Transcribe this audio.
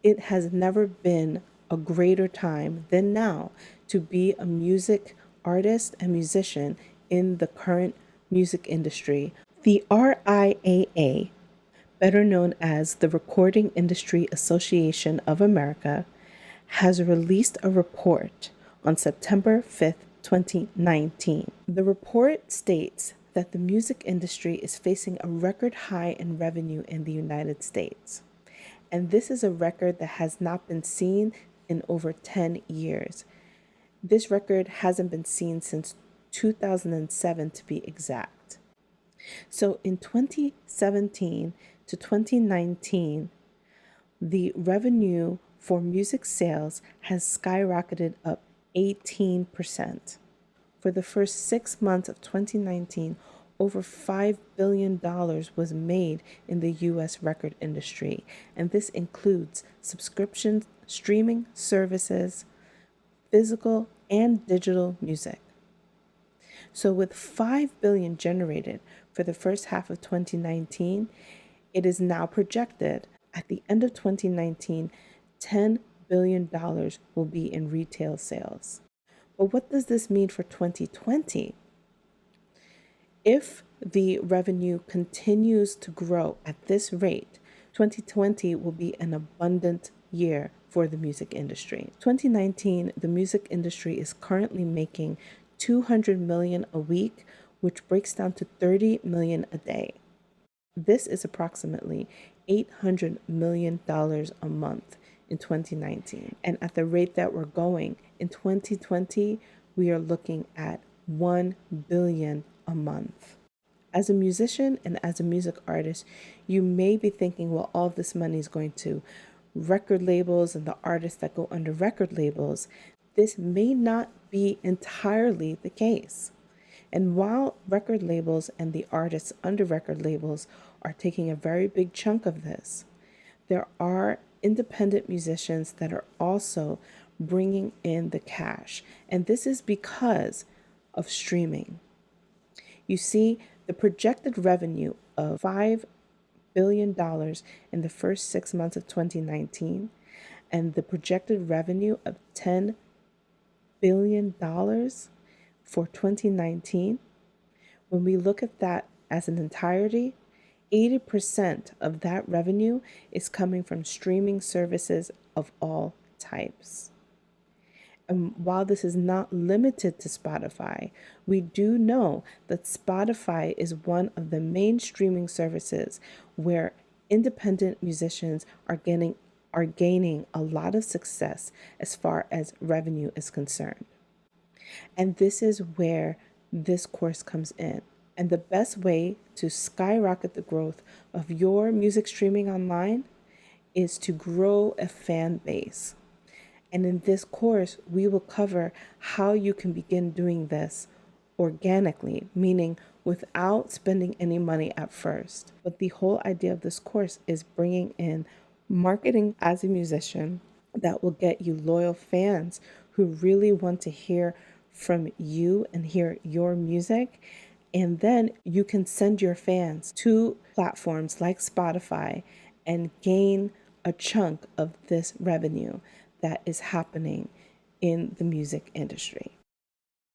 It has never been a greater time than now to be a music artist and musician in the current music industry. The RIAA, better known as the Recording Industry Association of America, has released a report on September 5th, 2019. The report states that the music industry is facing a record high in revenue in the United States. And this is a record that has not been seen in over 10 years. This record hasn't been seen since 2007 to be exact. So in 2017 to 2019, the revenue for music sales has skyrocketed up 18%. For the first 6 months of 2019, over $5 billion was made in the U.S. record industry, and this includes subscriptions, streaming services, physical and digital music. So with $5 billion generated for the first half of 2019, it is now projected at the end of 2019, $10 billion will be in retail sales. But what does this mean for 2020? If the revenue continues to grow at this rate, 2020 will be an abundant year for the music industry. 2019, the music industry is currently making $200 million a week, which breaks down to $30 million a day. This is approximately $800 million a month in 2019. And at the rate that we're going in 2020, we are looking at $1 billion a month. As a musician and as a music artist, you may be thinking, well, all of this money is going to record labels and the artists that go under record labels. This may not be entirely the case. And while record labels and the artists under record labels are taking a very big chunk of this, there are independent musicians that are also bringing in the cash. And this is because of streaming. You see, the projected revenue of $5 billion in the first 6 months of 2019 and the projected revenue of $10 billion for 2019, when we look at that as an entirety, 80% of that revenue is coming from streaming services of all types. And while this is not limited to Spotify, we do know that Spotify is one of the main streaming services where independent musicians are gaining a lot of success as far as revenue is concerned. And this is where this course comes in. And the best way to skyrocket the growth of your music streaming online is to grow a fan base. And in this course, we will cover how you can begin doing this organically, meaning without spending any money at first. But the whole idea of this course is bringing in marketing as a musician that will get you loyal fans who really want to hear from you and hear your music. And then you can send your fans to platforms like Spotify and gain a chunk of this revenue that is happening in the music industry.